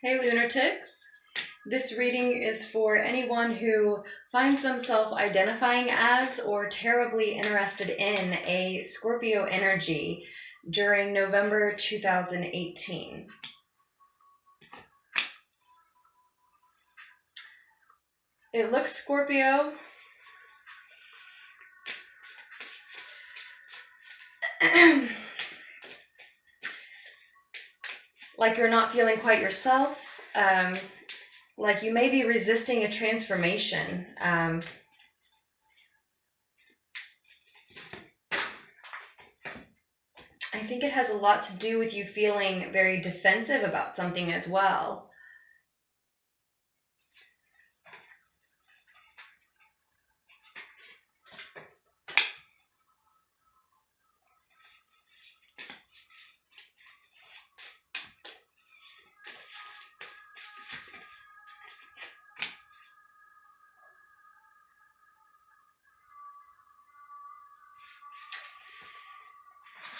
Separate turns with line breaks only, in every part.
Hey Lunarticks! This reading is for anyone who finds themselves identifying as or terribly interested in a Scorpio energy during November 2018. It looks, Scorpio, like you're not feeling quite yourself, like you may be resisting a transformation. I think it has a lot to do with you feeling very defensive about something as well.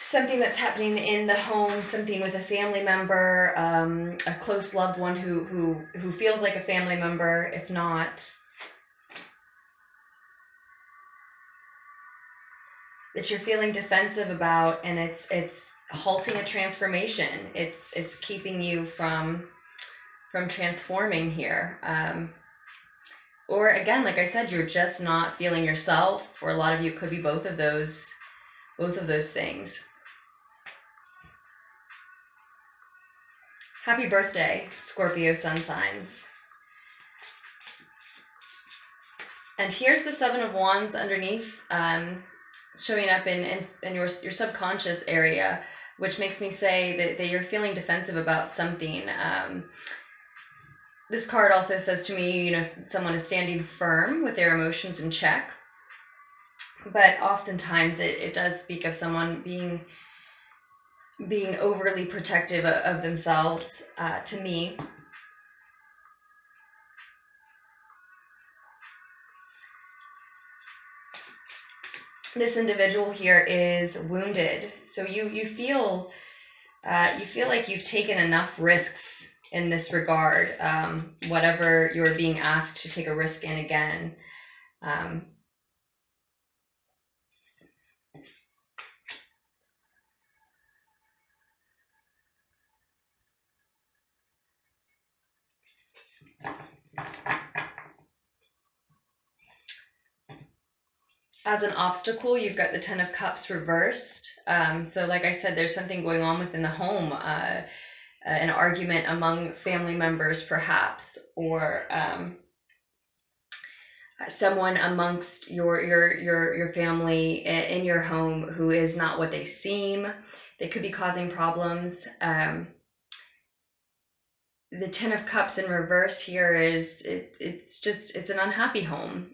Something that's happening in the home, something with a family member, a close loved one who feels like a family member, if not. That you're feeling defensive about, and it's halting a transformation. It's keeping you from transforming here. Or again, like I said, you're just not feeling yourself. For a lot of you, it could be both of those things. Happy birthday, Scorpio sun signs. And here's the Seven of Wands underneath, showing up in your subconscious area, which makes me say that you're feeling defensive about something. This card also says to me, someone is standing firm with their emotions in check. But oftentimes it does speak of someone being overly protective of themselves, to me. This individual here is wounded, so you feel like you've taken enough risks in this regard, whatever you're being asked to take a risk in again. As an obstacle, you've got the Ten of Cups reversed. So like I said, there's something going on within the home, an argument among family members perhaps, or someone amongst your family in your home who is not what they seem. They could be causing problems. The Ten of Cups in reverse here is, it's an unhappy home.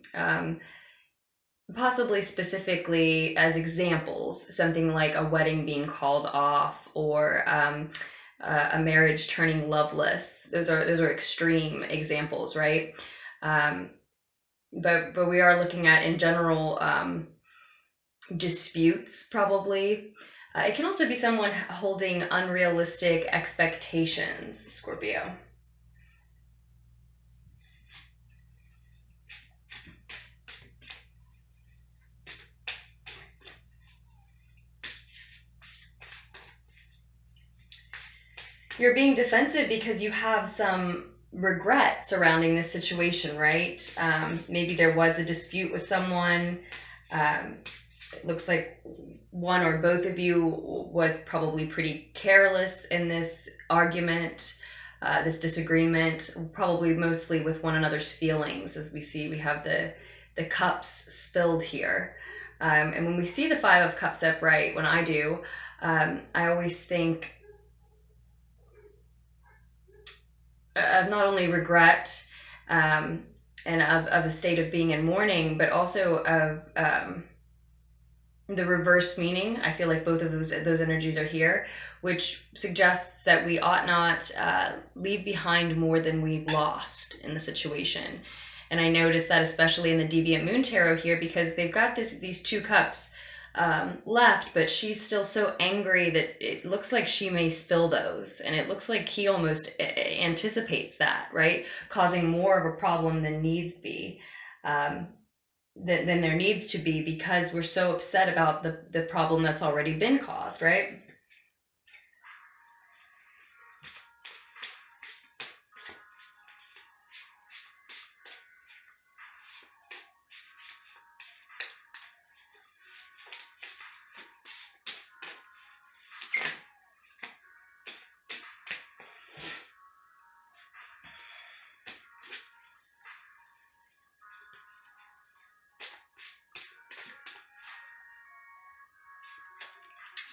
Possibly specifically as examples, something like a wedding being called off, or a marriage turning loveless. Those are extreme examples, right? But we are looking at, in general, disputes, probably. It can also be someone holding unrealistic expectations, Scorpio. You're being defensive because you have some regret surrounding this situation, right? Maybe there was a dispute with someone. It looks like one or both of you was probably pretty careless in this argument, this disagreement, probably mostly with one another's feelings. As we have the cups spilled here. And when we see the Five of Cups upright, when I do, I always think of not only regret, and of a state of being in mourning, but also of the reverse meaning. I feel like both of those energies are here, which suggests that we ought not leave behind more than we've lost in the situation. And I noticed that especially in the Deviant Moon Tarot here, because they've got these two cups left, but she's still so angry that it looks like she may spill those, and it looks like he almost anticipates that, right, causing more of a problem than needs be, than there needs to be, because we're so upset about the problem that's already been caused, right?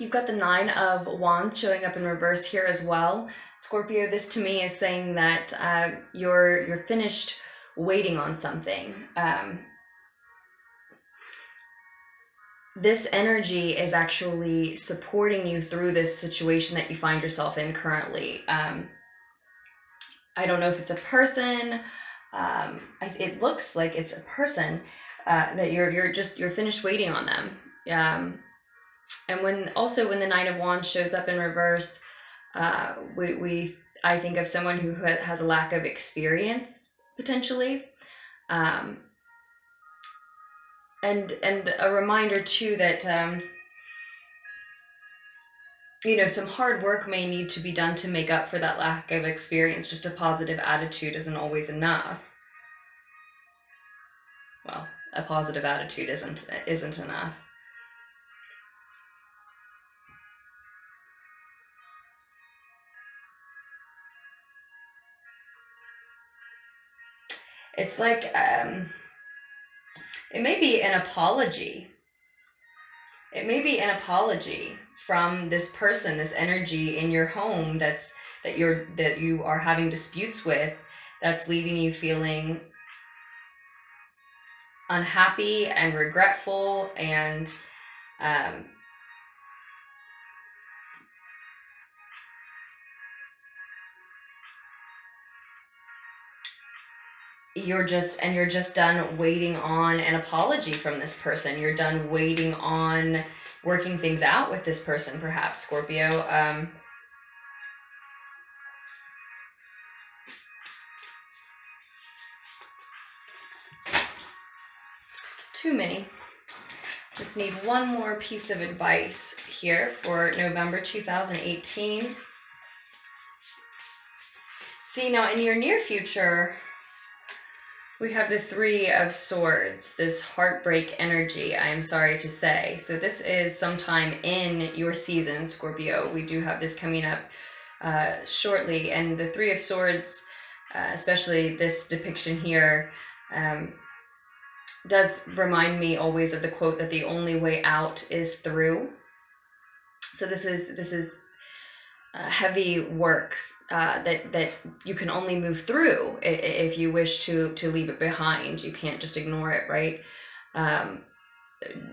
You've got the Nine of Wands showing up in reverse here as well. Scorpio, this to me is saying that you're finished waiting on something. This energy is actually supporting you through this situation that you find yourself in currently. I don't know if it's a person. It looks like it's a person that you're finished waiting on them. And when the Nine of Wands shows up in reverse, I think of someone who has a lack of experience potentially, and a reminder too that some hard work may need to be done to make up for that lack of experience. Just a positive attitude isn't always enough. Well, a positive attitude isn't enough. It's like it may be an apology. It may be an apology from this person, this energy in your home that you are having disputes with, that's leaving you feeling unhappy and regretful, and you're just done waiting on an apology from this person. You're done waiting on working things out with this person, perhaps, Scorpio. Too many. Just need one more piece of advice here for November 2018. See, now in your near future, we have the Three of Swords, this heartbreak energy, I am sorry to say. So this is sometime in your season, Scorpio. We do have this coming up shortly. And the Three of Swords, especially this depiction here, does remind me always of the quote that the only way out is through. So this is heavy work that you can only move through if you wish to leave it behind. You can't just ignore it, right? And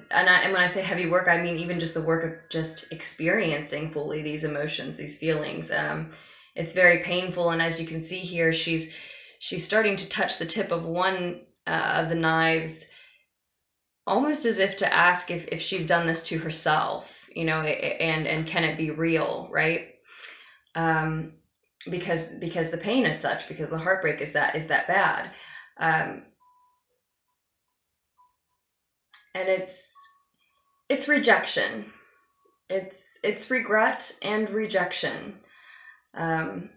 when I say heavy work, I mean even just the work of just experiencing fully these emotions, these feelings. It's very painful, and as you can see here, she's starting to touch the tip of one of the knives, almost as if to ask if she's done this to herself, and can it be real, right? Because the pain is such, because the heartbreak is that bad, and it's rejection, it's regret and rejection, and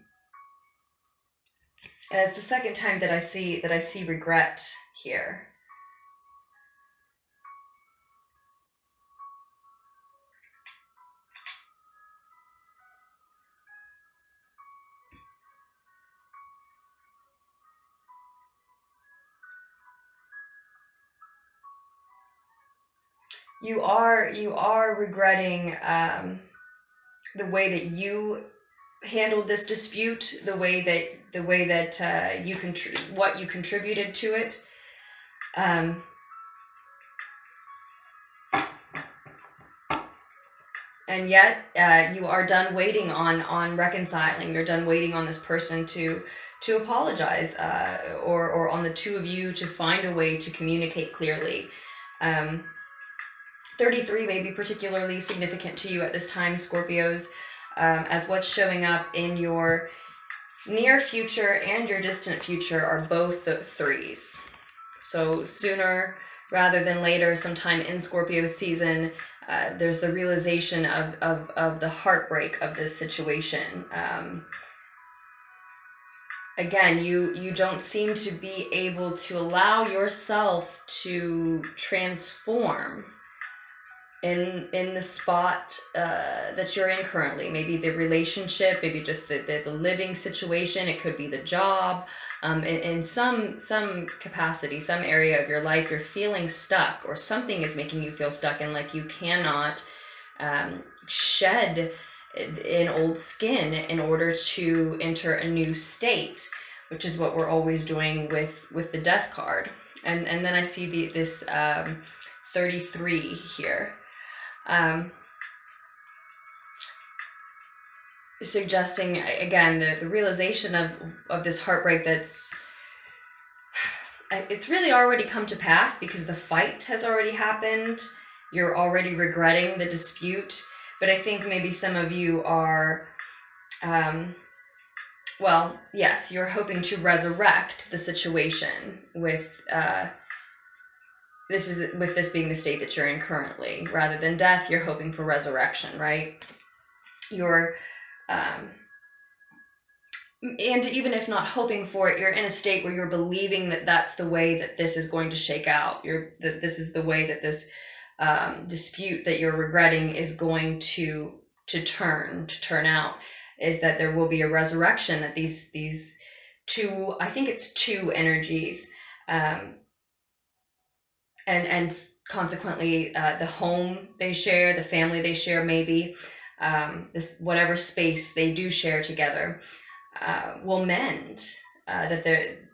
it's the second time that I see regret here. You are regretting the way that you handled this dispute, the way that you what you contributed to it. And yet you are done waiting on reconciling. You're done waiting on this person to apologize, or on the two of you to find a way to communicate clearly. 33 may be particularly significant to you at this time, Scorpios, as what's showing up in your near future and your distant future are both the threes. So sooner rather than later, sometime in Scorpio season, there's the realization of the heartbreak of this situation. Again, you don't seem to be able to allow yourself to transform in the spot that you're in currently. Maybe the relationship, maybe just the living situation. It could be the job. In some capacity, some area of your life, you're feeling stuck, or something is making you feel stuck, and like you cannot shed in old skin in order to enter a new state, which is what we're always doing with the death card. And then I see this 33 here, suggesting again the realization of this heartbreak it's really already come to pass, because the fight has already happened. You're already regretting the dispute. But I think maybe some of you are, well, yes, you're hoping to resurrect the situation with this being the state that you're in currently. Rather than death, you're hoping for resurrection, right? You're, and even if not hoping for it, you're in a state where you're believing that that's the way that this is going to shake out. That this is the way that this dispute that you're regretting is going to turn out, is that there will be a resurrection, that these two, I think it's two energies, and consequently the home they share, the family they share, maybe this whatever space they do share together will mend, that they're.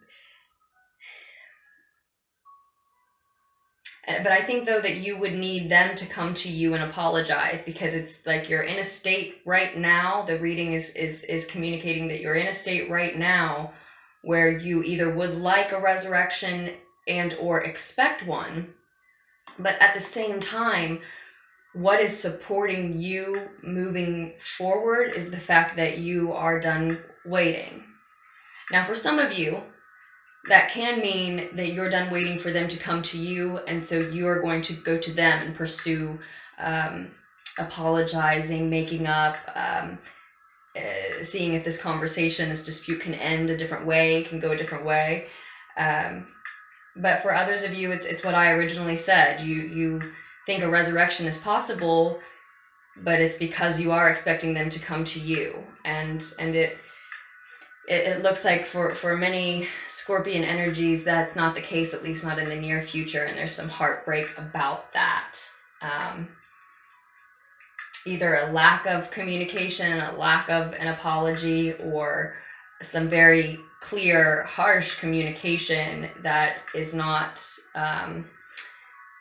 But I think, though, that you would need them to come to you and apologize, because it's like you're in a state right now. The reading is communicating that you're in a state right now where you either would like a resurrection and or expect one, but at the same time, what is supporting you moving forward is the fact that you are done waiting. Now, for some of you, that can mean that you're done waiting for them to come to you, and so you're going to go to them and pursue apologizing, making up, seeing if this conversation, this dispute can end a different way, can go a different way. But for others of you, it's what I originally said. You think a resurrection is possible, but it's because you are expecting them to come to you, and it looks like for many Scorpion energies, that's not the case, at least not in the near future, and there's some heartbreak about that. Either a lack of communication, a lack of an apology, or some very clear, harsh communication that is not,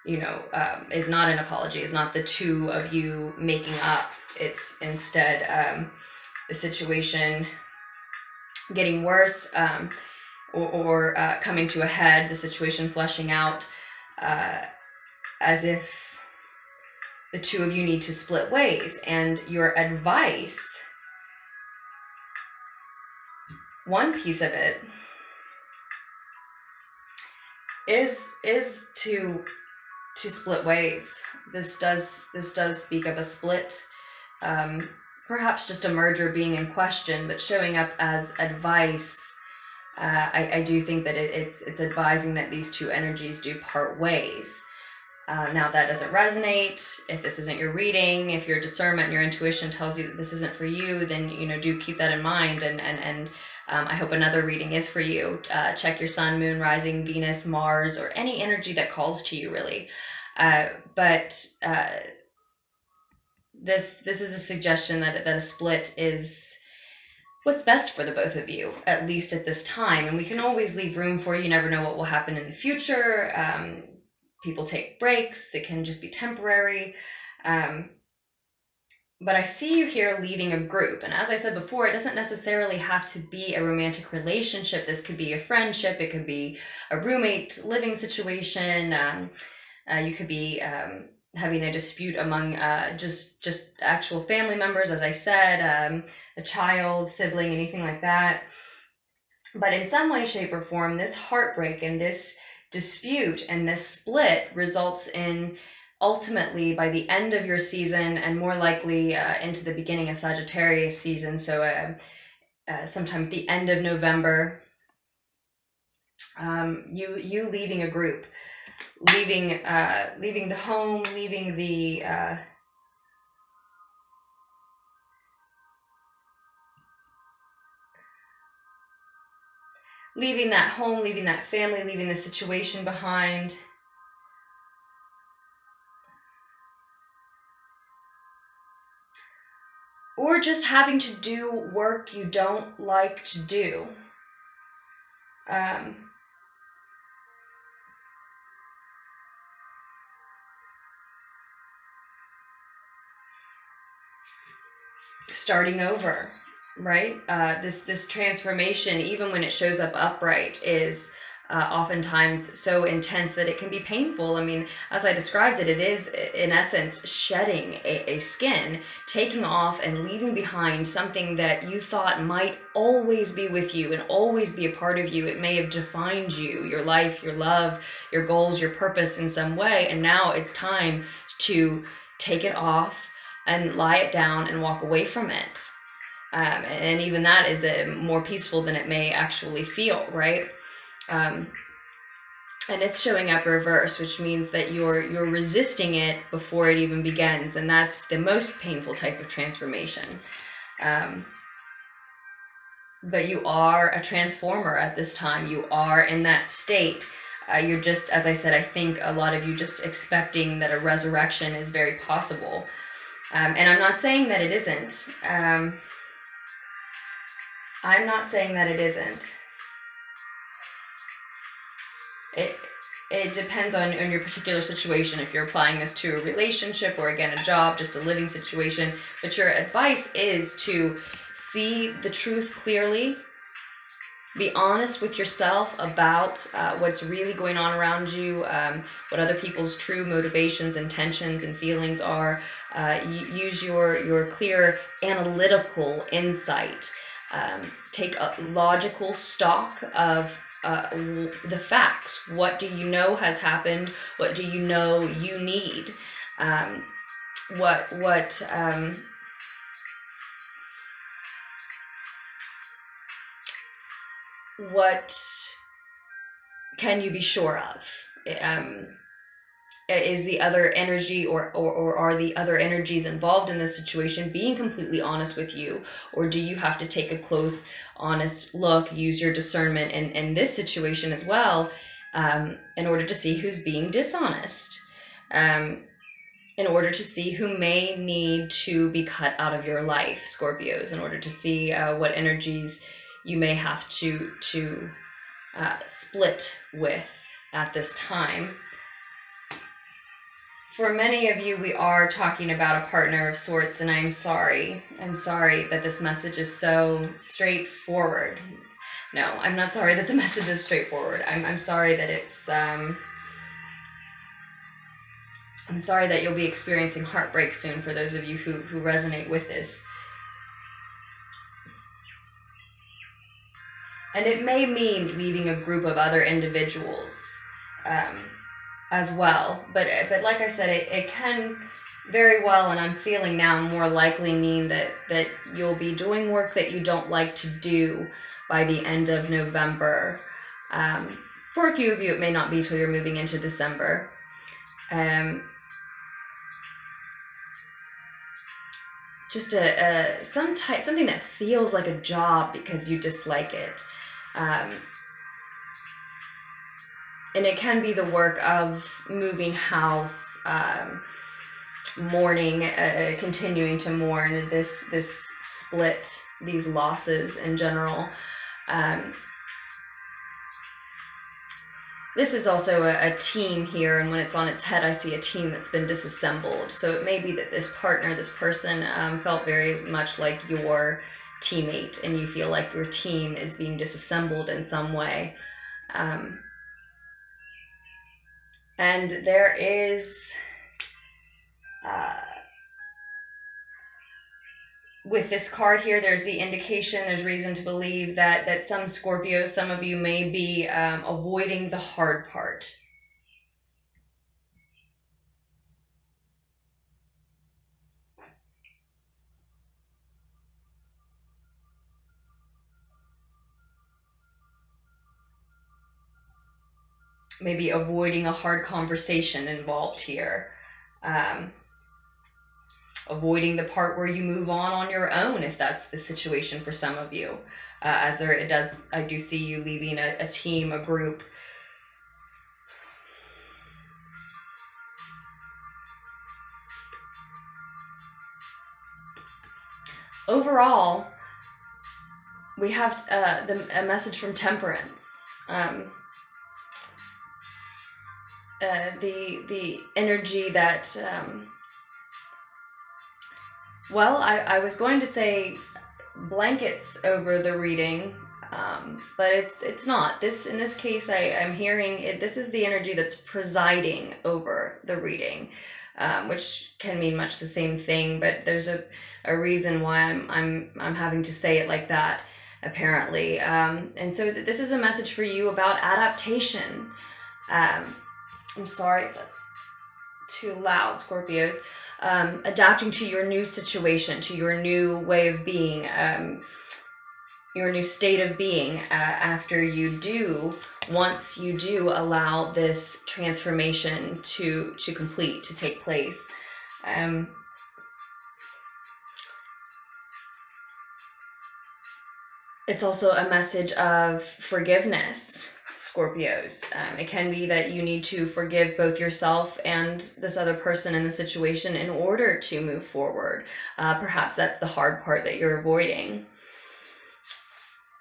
is not an apology. It's not the two of you making up. It's instead the situation getting worse, or coming to a head, the situation fleshing out, as if the two of you need to split ways. And your advice, one piece of it, is to split ways. This does speak of a split. Perhaps just a merger being in question, but showing up as advice. I do think that it's advising that these two energies do part ways. Now, that doesn't resonate. If this isn't your reading, if your discernment and your intuition tells you that this isn't for you, then do keep that in mind. And I hope another reading is for you. Check your sun, moon, rising, Venus, Mars, or any energy that calls to you, really. But this is a suggestion that a split is what's best for the both of you, at least at this time. And we can always leave room for, you never know what will happen in the future. People take breaks. It can just be temporary. But I see you here leading a group. And as I said before, it doesn't necessarily have to be a romantic relationship. This could be a friendship. It could be a roommate living situation. You could be having a dispute among just actual family members, as I said, a child, sibling, anything like that. But in some way, shape, or form, this heartbreak and this dispute and this split results in, ultimately, by the end of your season, and more likely into the beginning of Sagittarius season, so sometime at the end of November, you leaving a group, leaving the home, leaving the leaving that home, leaving that family, leaving the situation behind. Or just having to do work you don't like to do. Starting over, right? This transformation, even when it shows up upright, is oftentimes so intense that it can be painful. I mean, as I described it, it is in essence shedding a skin, taking off and leaving behind something that you thought might always be with you and always be a part of you. It may have defined you, your life, your love, your goals, your purpose in some way, and now it's time to take it off and lie it down and walk away from it. And even that is more peaceful than it may actually feel, right? And it's showing up reverse, which means that you're resisting it before it even begins, and that's the most painful type of transformation. But you are a transformer at this time. You are in that state. You're just, as I said, I think a lot of you just expecting that a resurrection is very possible. And I'm not saying that it isn't. I'm not saying that it isn't. It depends on your particular situation, if you're applying this to a relationship or, again, a job, just a living situation. But your advice is to see the truth clearly, be honest with yourself about what's really going on around you, what other people's true motivations, intentions, and feelings are. Use your clear analytical insight. Take a logical stock of the facts. What do you know has happened? What do you know you need? What can you be sure of? Is the other energy or are the other energies involved in this situation being completely honest with you? Or do you have to take a close, honest look, use your discernment in this situation as well, in order to see who's being dishonest, in order to see who may need to be cut out of your life, Scorpios, in order to see what energies you may have to split with at this time. For many of you, we are talking about a partner of sorts, and I'm sorry. I'm sorry that this message is so straightforward. No, I'm not sorry that the message is straightforward. I'm sorry that it's... I'm sorry that you'll be experiencing heartbreak soon, for those of you who resonate with this. And it may mean leaving a group of other individuals as well. But like I said, it can very well, and I'm feeling now, more likely mean that you'll be doing work that you don't like to do by the end of November. For a few of you, it may not be till you're moving into December. Just something that feels like a job because you dislike it. And it can be the work of moving house, mourning, continuing to mourn this split, these losses in general. This is also a team here, and when it's on its head, I see a team that's been disassembled. So it may be that this partner, this person, felt very much like your teammate, and you feel like your team is being disassembled in some way. And there is With this card here, there's the indication, there's reason to believe that some Scorpios, some of you may be avoiding the hard part. Maybe avoiding a hard conversation involved here. Avoiding the part where you move on your own, if that's the situation for some of you. I do see you leaving a team, a group. Overall, we have a message from Temperance. The energy that, well, I was going to say blankets over the reading, but it's not. In this case, I'm hearing it. This is the energy that's presiding over the reading, which can mean much the same thing, but there's a reason why I'm having to say it like that, apparently. And so this is a message for you about adaptation. I'm sorry if that's too loud, Scorpios. Adapting to your new situation, to your new way of being, your new state of being, once you do allow this transformation to complete, to take place. It's also a message of forgiveness, Scorpios. It can be that you need to forgive both yourself and this other person in the situation in order to move forward. Perhaps that's the hard part that you're avoiding.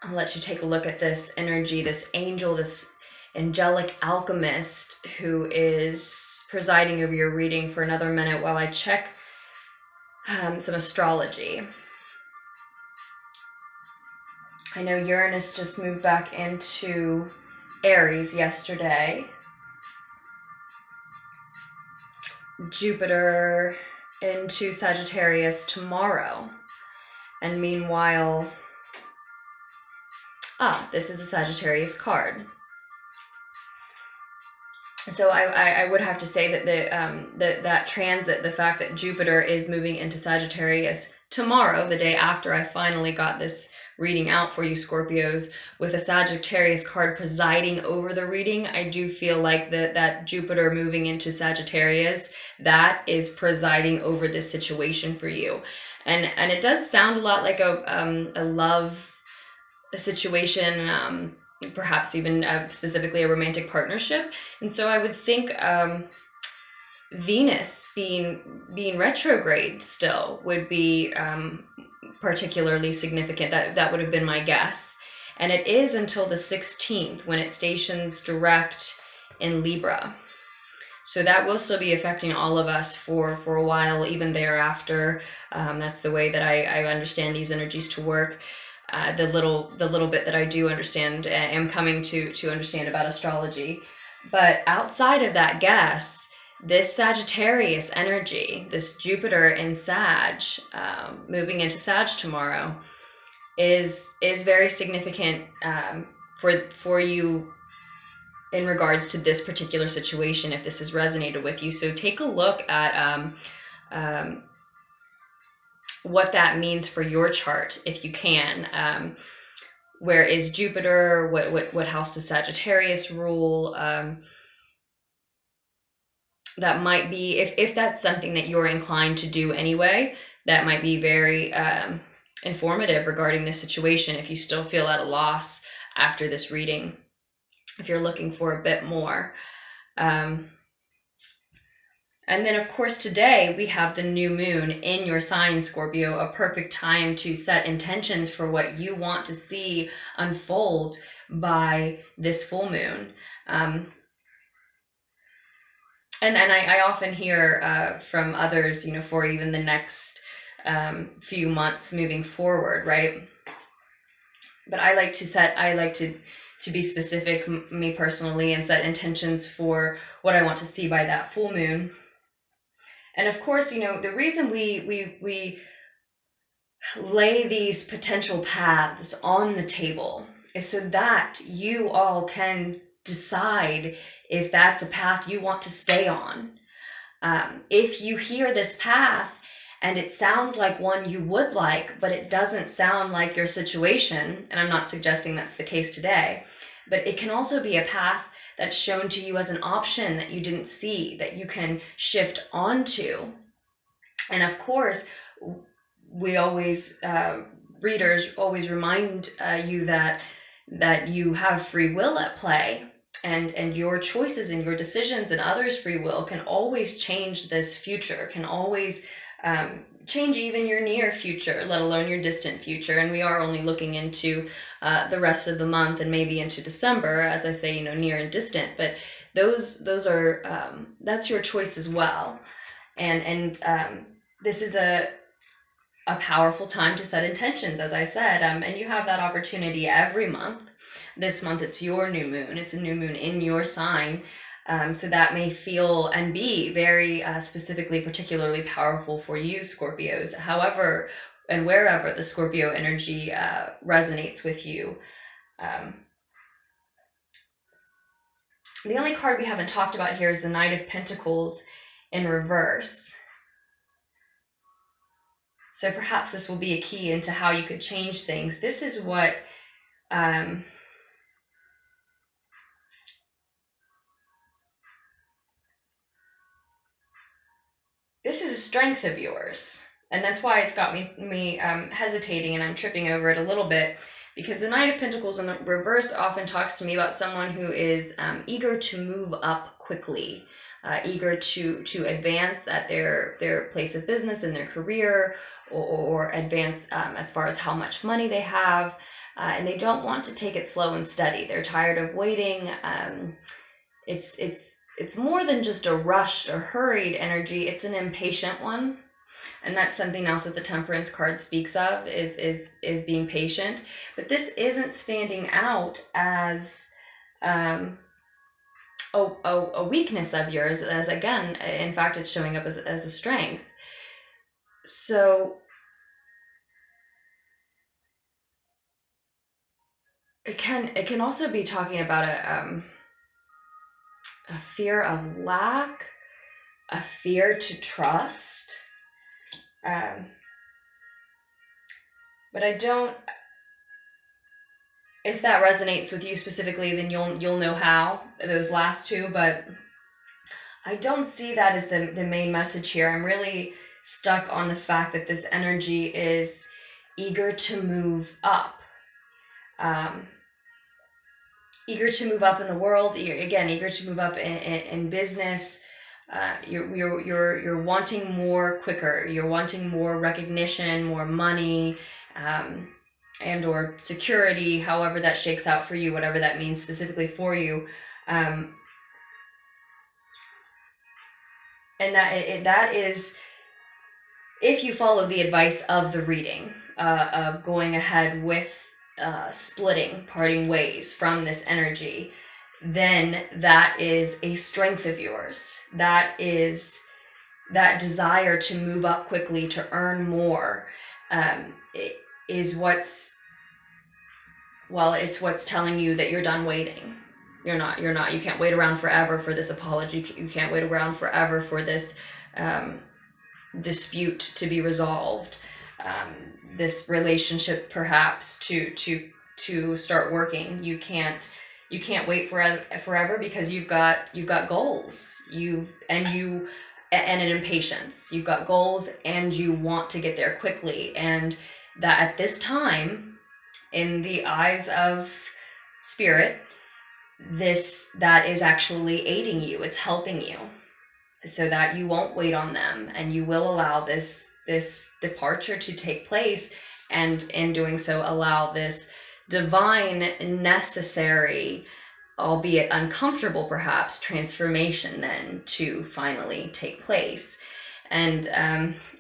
I'll let you take a look at this energy, this angel, this angelic alchemist who is presiding over your reading for another minute while I check some astrology. I know Uranus just moved back into Aries yesterday. Jupiter into Sagittarius tomorrow. And meanwhile, this is a Sagittarius card. So I would have to say that that transit, the fact that Jupiter is moving into Sagittarius tomorrow, the day after I finally got this reading out for you, Scorpios, with a Sagittarius card presiding over the reading, I do feel like that Jupiter moving into Sagittarius, that is presiding over this situation for you. And it does sound a lot like a love situation, perhaps even specifically a romantic partnership. And so I would think Venus being retrograde still would be particularly significant. That would have been my guess. And it is until the 16th when it stations direct in Libra. So that will still be affecting all of us for a while, even thereafter. That's the way that I understand these energies to work. The little bit that I do understand, am coming to understand about astrology. But outside of that guess, this Sagittarius energy, this Jupiter in Sag, moving into Sag tomorrow, is very significant for you in regards to this particular situation, if this has resonated with you. So take a look at what that means for your chart, if you can. Where is Jupiter? What house does Sagittarius rule? That might be, if that's something that you're inclined to do anyway, that might be very informative regarding this situation if you still feel at a loss after this reading, if you're looking for a bit more. And then, of course, today we have the new moon in your sign, Scorpio, a perfect time to set intentions for what you want to see unfold by this full moon. And I often hear from others, for even the next few months moving forward, right? But I like to be specific, me personally, and set intentions for what I want to see by that full moon. And of course, you know, the reason we lay these potential paths on the table is so that you all can decide if that's a path you want to stay on. If you hear this path and it sounds like one you would like, but it doesn't sound like your situation, and I'm not suggesting that's the case today, but it can also be a path that's shown to you as an option that you didn't see, that you can shift onto. And of course, we always, readers always remind you that you have free will at play, and your choices and your decisions and others' free will can always change this future, can always change even your near future, let alone your distant future. And we are only looking into the rest of the month and maybe into December, as I say, you know, near and distant, but those are that's your choice as well. And this is a powerful time to set intentions, as I said, and you have that opportunity every month. This month it's your new moon. It's a new moon in your sign. So that may feel and be very specifically, particularly powerful for you, Scorpios. However, and wherever the Scorpio energy resonates with you. The only card we haven't talked about here is the Knight of Pentacles in reverse. So perhaps this will be a key into how you could change things. This is what this is a strength of yours. And that's why it's got me hesitating, and I'm tripping over it a little bit, because the Knight of Pentacles in the reverse often talks to me about someone who is eager to move up quickly, eager to advance at their place of business in their career, or advance as far as how much money they have, and they don't want to take it slow and steady. They're tired of waiting. It's more than just a rushed or hurried energy. It's an impatient one. And that's something else that the Temperance card speaks of, is being patient. But this isn't standing out as a weakness of yours, as again, in fact, it's showing up as a strength. So it can also be talking about a fear of lack, a fear to trust. But I don't, if that resonates with you specifically, then you'll know how, those last two, but I don't see that as the main message here. I'm really stuck on the fact that this energy is eager to move up. Eager to move up in the world, again, eager to move up in business. You're wanting more quicker. You're wanting more recognition, more money, and or security, however that shakes out for you, whatever that means specifically for you. And that is, if you follow the advice of the reading, of going ahead with parting ways from this energy, then that is a strength of yours. That is that desire to move up quickly, to earn more, it is it's what's telling you that you're done waiting. You're not, you can't wait around forever for this apology. You can't wait around forever for this dispute to be resolved. This relationship perhaps to start working. You can't wait forever because you've got goals. And an impatience. You've got goals and you want to get there quickly, and that at this time, in the eyes of spirit, that is actually aiding you. It's helping you, so that you won't wait on them, and you will allow this departure to take place, and in doing so allow this divine, necessary, albeit uncomfortable perhaps, transformation then to finally take place. And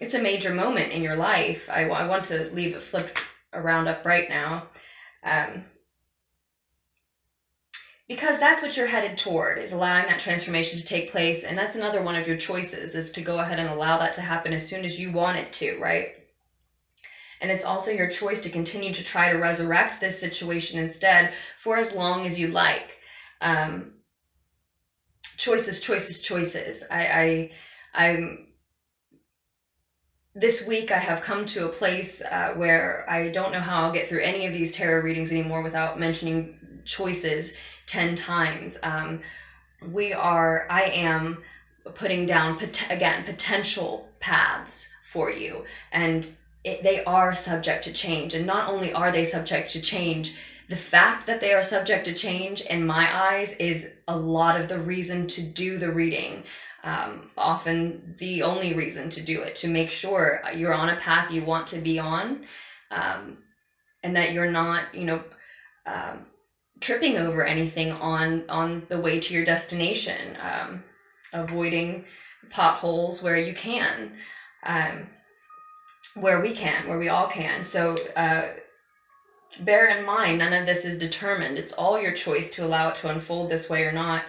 it's a major moment in your life. I want to leave it flipped around upright now. because that's what you're headed toward, is allowing that transformation to take place. And that's another one of your choices, is to go ahead and allow that to happen as soon as you want it to, right? And it's also your choice to continue to try to resurrect this situation instead for as long as you like. Choices, choices, choices. I'm this week I have come to a place where I don't know how I'll get through any of these tarot readings anymore without mentioning choices 10 times. I am putting down, potential paths for you. And they are subject to change. And not only are they subject to change, the fact that they are subject to change, in my eyes, is a lot of the reason to do the reading. Often the only reason to do it, to make sure you're on a path you want to be on, and that you're not, tripping over anything on the way to your destination, avoiding potholes where you can, where we all can. So bear in mind, none of this is determined. It's all your choice to allow it to unfold this way or not.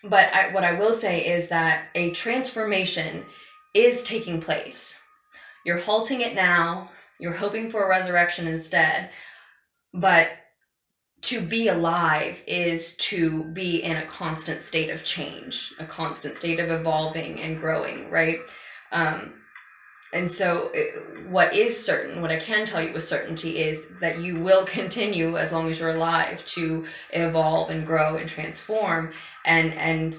But what I will say is that a transformation is taking place. You're halting it now. You're hoping for a resurrection instead. But to be alive is to be in a constant state of change, a constant state of evolving and growing, right? And so what is certain, what I can tell you with certainty, is that you will continue, as long as you're alive, to evolve and grow and transform. And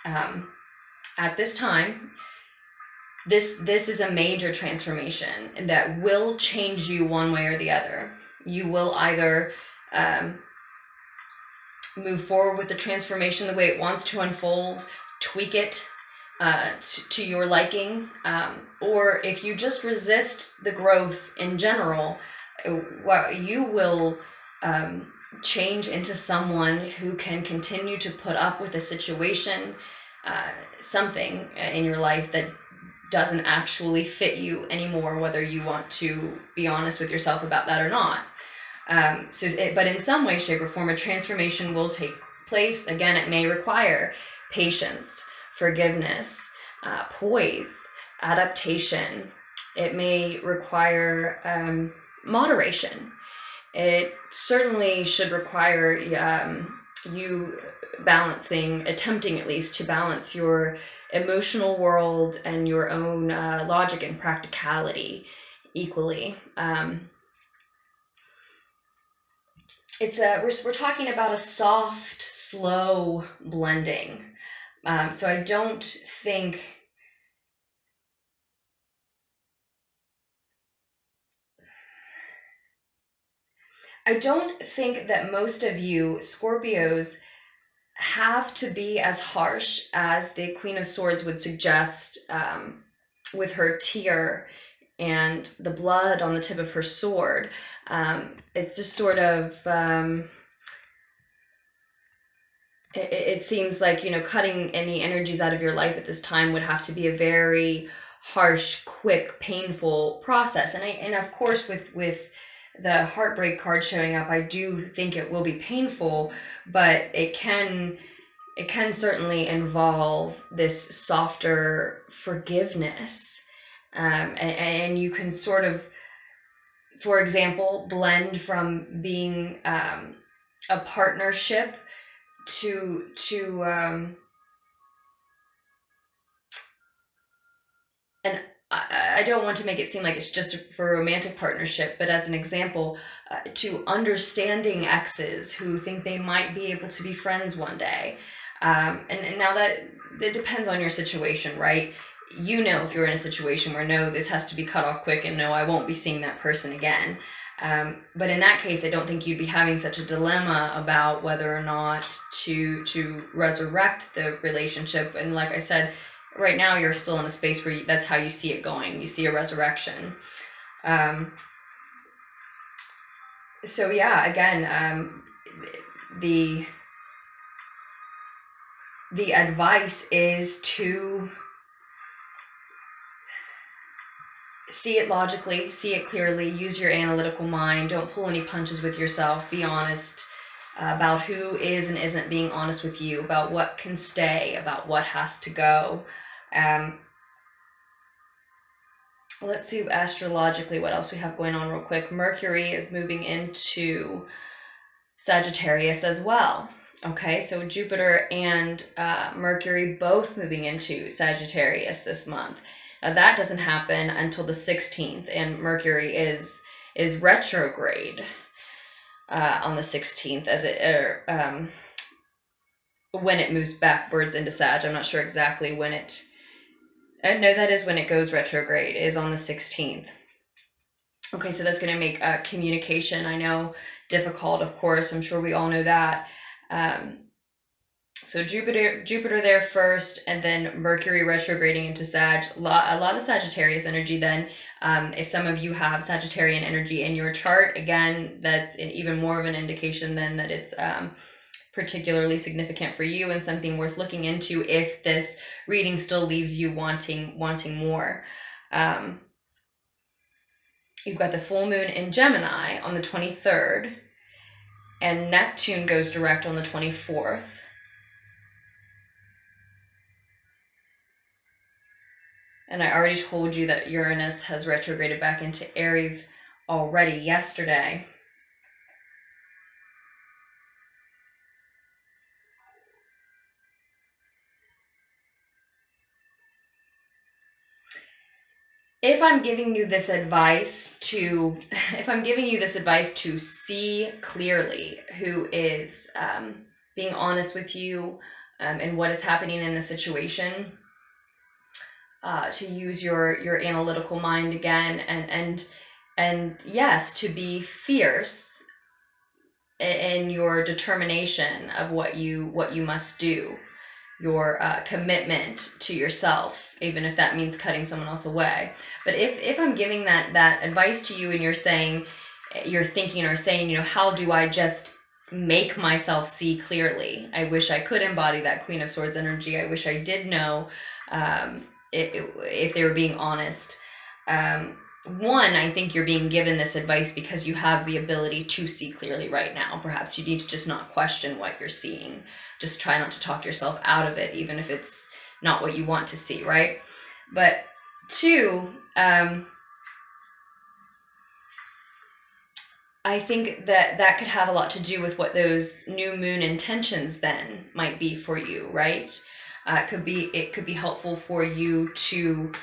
at this time, this is a major transformation that will change you one way or the other. You will either move forward with the transformation the way it wants to unfold, tweak it to your liking, or if you just resist the growth in general, you will change into someone who can continue to put up with a situation, something in your life that doesn't actually fit you anymore, whether you want to be honest with yourself about that or not. But in some way, shape, or form, a transformation will take place. Again, it may require patience, forgiveness, poise, adaptation. It may require moderation. It certainly should require you attempting at least to balance your emotional world and your own logic and practicality equally. We're talking about a soft, slow blending. So I don't think that most of you Scorpios have to be as harsh as the Queen of Swords would suggest, with her tear and the blood on the tip of her sword. It's just sort of, it seems like, cutting any energies out of your life at this time would have to be a very harsh, quick, painful process. And of course, with the Heartbreak card showing up, I do think it will be painful, but it can certainly involve this softer forgiveness. And you can sort of, for example, blend from being a partnership to and I don't want to make it seem like it's just for a romantic partnership, but as an example, to understanding exes who think they might be able to be friends one day. And now that it depends on your situation, right? If you're in a situation where, no, this has to be cut off quick, and no, I won't be seeing that person again. But in that case, I don't think you'd be having such a dilemma about whether or not to resurrect the relationship. And like I said, right now you're still in a space where that's how you see it going. You see a resurrection. So yeah, again, the advice is to see it logically, see it clearly, use your analytical mind, don't pull any punches with yourself, be honest, about who is and isn't being honest with you, about what can stay, about what has to go. Let's see astrologically what else we have going on real quick. Mercury is moving into Sagittarius as well. Okay, so Jupiter and Mercury both moving into Sagittarius this month. Now that doesn't happen until the 16th, and Mercury is retrograde on the 16th as when it moves backwards into Sag. I'm not sure exactly when it. No, that is when it goes retrograde, is on the 16th. Okay, so that's going to make communication, I know, difficult, of course. I'm sure we all know that. So Jupiter there first, and then Mercury retrograding into Sag. A lot of Sagittarius energy then. If some of you have Sagittarian energy in your chart, again, that's even more of an indication then that it's particularly significant for you and something worth looking into if this reading still leaves you wanting more. You've got the full moon in Gemini on the 23rd, and Neptune goes direct on the 24th. And I already told you that Uranus has retrograded back into Aries already yesterday. If I'm giving you this advice to see clearly who is being honest with you and what is happening in the situation, to use your analytical mind again, and yes, to be fierce in your determination of what you must do, your commitment to yourself, even if that means cutting someone else away. But if I'm giving that advice to you, and you're thinking or saying, how do I just make myself see clearly? I wish I could embody that Queen of Swords energy. I wish I did know if they were being honest. One, I think you're being given this advice because you have the ability to see clearly right now. Perhaps you need to just not question what you're seeing. Just try not to talk yourself out of it, even if it's not what you want to see, right? But two, I think that could have a lot to do with what those new moon intentions then might be for you, right? It could be helpful for you to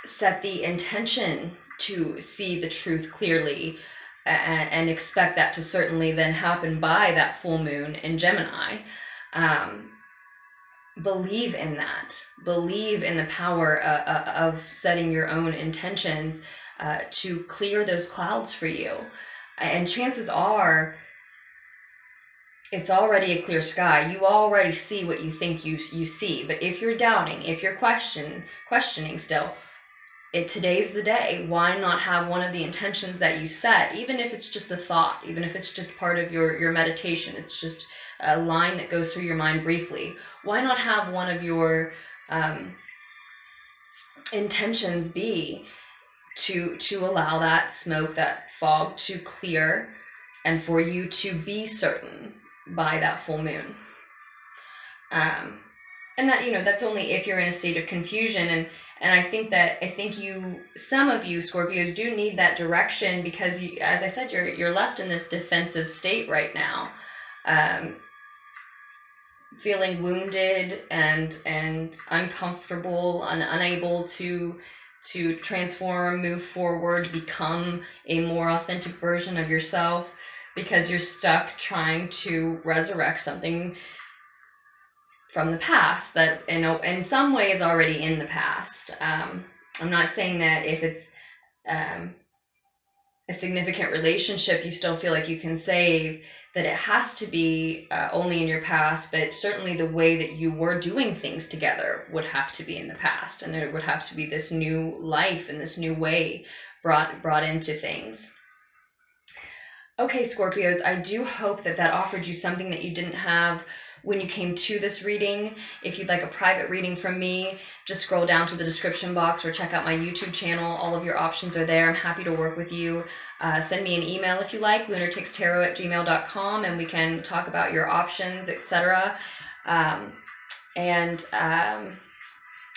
set the intention to see the truth clearly, and expect that to certainly then happen by that full moon in Gemini. Believe in that. Believe in the power of setting your own intentions to clear those clouds for you. And chances are it's already a clear sky. You already see what you think you see. But if you're doubting, if you're questioning still, today's the day. Why not have one of the intentions that you set, even if it's just a thought, even if it's just part of your meditation, it's just a line that goes through your mind briefly. Why not have one of your intentions be to allow that smoke, that fog to clear, and for you to be certain by that full moon. And that, that's only if you're in a state of confusion. And I think some of you Scorpios do need that direction, because as I said, you're left in this defensive state right now, feeling wounded and uncomfortable and unable to transform, move forward, become a more authentic version of yourself, because you're stuck trying to resurrect something from the past that in some way is already in the past. I'm not saying that if it's a significant relationship you still feel like you can save, that it has to be only in your past, but certainly the way that you were doing things together would have to be in the past, and there would have to be this new life and this new way brought into things. Okay, Scorpios, I do hope that offered you something that you didn't have when you came to this reading. If you'd like a private reading from me, just scroll down to the description box or check out my YouTube channel. All of your options are there. I'm happy to work with you. Send me an email if you like, LunarticksTarot@gmail.com, and we can talk about your options, etc.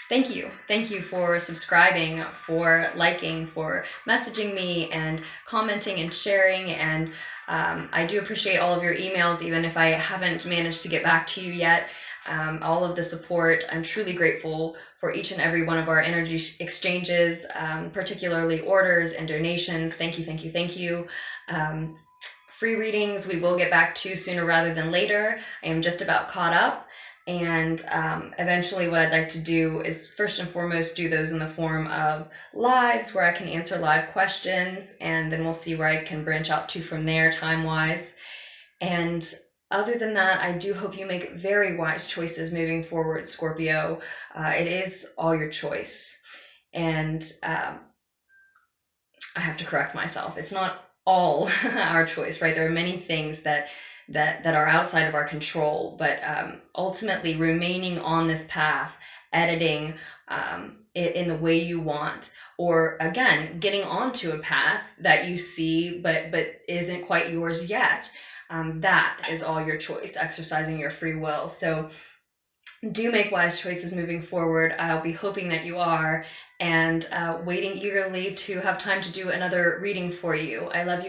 Thank you. Thank you for subscribing, for liking, for messaging me and commenting and sharing. And I do appreciate all of your emails, even if I haven't managed to get back to you yet. All of the support. I'm truly grateful for each and every one of our energy exchanges, particularly orders and donations. Thank you, thank you, thank you. Free readings we will get back to sooner rather than later. I am just about caught up. And eventually what I'd like to do is first and foremost do those in the form of lives where I can answer live questions, and then we'll see where I can branch out to from there time-wise. And other than that, I do hope you make very wise choices moving forward, Scorpio. It is all your choice. And I have to correct myself. It's not all our choice, right? There are many things that are outside of our control, but ultimately remaining on this path, editing in the way you want, or again, getting onto a path that you see but isn't quite yours yet. That is all your choice, exercising your free will. So do make wise choices moving forward. I'll be hoping that you are, and waiting eagerly to have time to do another reading for you. I love you.